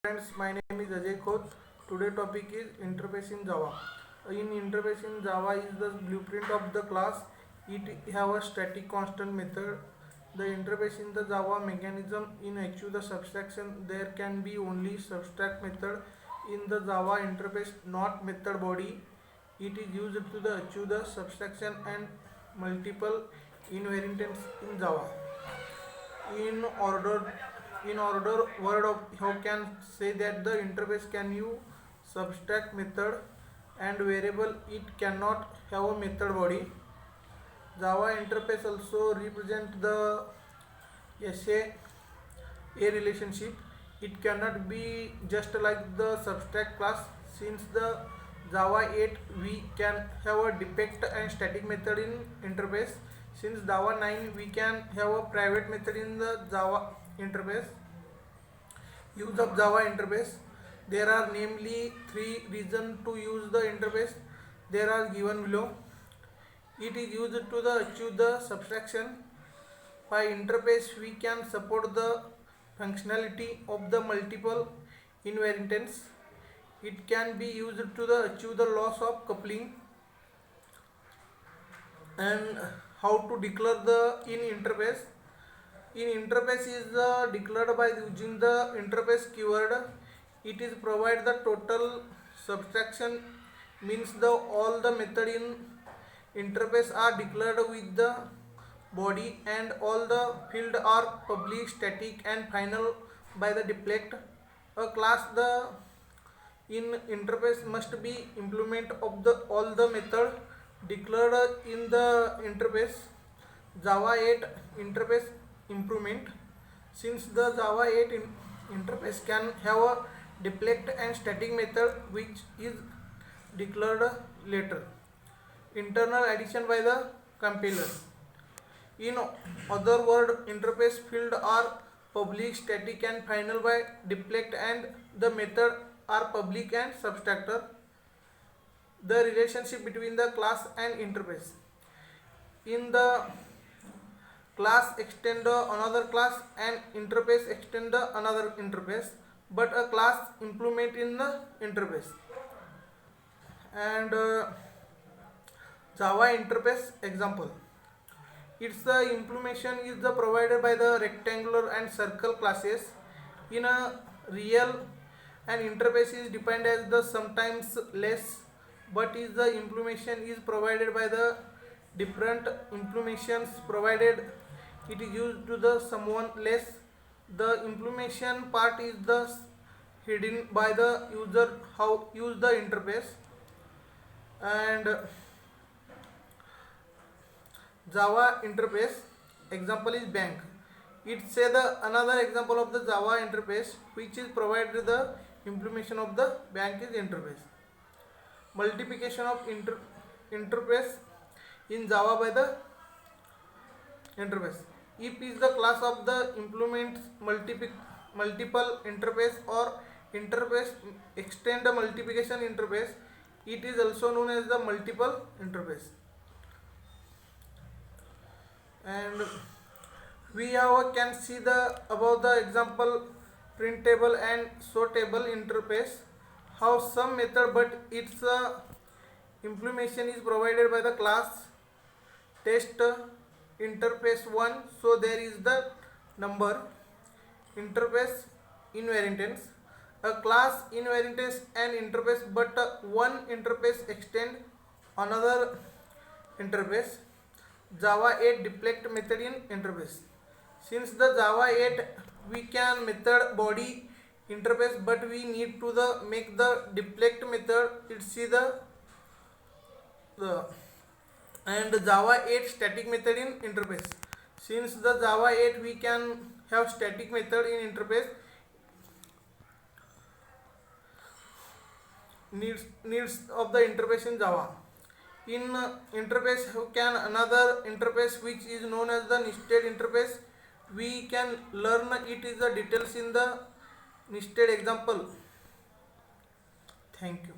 Friends, my name is Ajay Khoth. Today topic is interface in Java. In interface in Java is the blueprint of the class. It have a static constant method. The interface in the Java mechanism in achieve the subtraction. There can be only subtract method in the Java interface, not method body. It is used to the achieve the subtraction and multiple inheritance in Java. In order word of how can say that the interface can use subtract method and variable, it cannot have a method body. Java interface also represent the SA relationship. It cannot be just like the subtract class. Since the Java 8 we can have a defect and static method in interface. Since Java 9 we can have a private method in the Java interface. Use of Java interface. There are namely three reasons to use the interface. There are given below. It is used to achieve the subtraction. By interface we can support the functionality of the multiple inheritance. It can be used to achieve the loss of coupling. And how to declare the in interface. In interface is declared by using the interface keyword. It is provide the total subtraction, means the all the method in interface are declared with the body and all the field are public, static and final by the deflect. A class the in interface must be implement of the all the method declared in the interface. Java 8 interface improvement. Since the Java 8 interface can have a deflect and static method which is declared later. Internal addition by the compiler. In other word, interface field are public, static and final by deflect and the method are public and subtractor. The relationship between the class and interface. In the class extend another class and interface extend another interface, but a class implement in the interface. And Java interface example. Its the implementation is the provided by the rectangular and circle classes. In a real an interface is defined as the sometimes less, but is the implementation is provided by the different implementations provided. It is used to the someone less. The implementation part is the hidden by the user how use the interface. And Java interface example is bank. It say the another example of the Java interface which is provided the implementation of the bank is interface. Multiplication of interface in Java by the interface. If is the class of the implements multiple interface or interface extend the multiplication interface, it is also known as the multiple interface. And we have can see the about the example printable and sortable interface, how some method but its implementation is provided by the class test interface 1. So there is the number interface inheritance, a class inheritance and interface, but one interface extend another interface. Java 8 deflect method in interface. Since the Java 8 we can method body interface, but we need to the make the deflect method. It see the and Java 8 static method in interface. Since the Java 8 we can have static method in interface. Needs of the interface in Java. In interface you can another interface which is known as the nested interface. We can learn it is the details in the nested example. Thank you.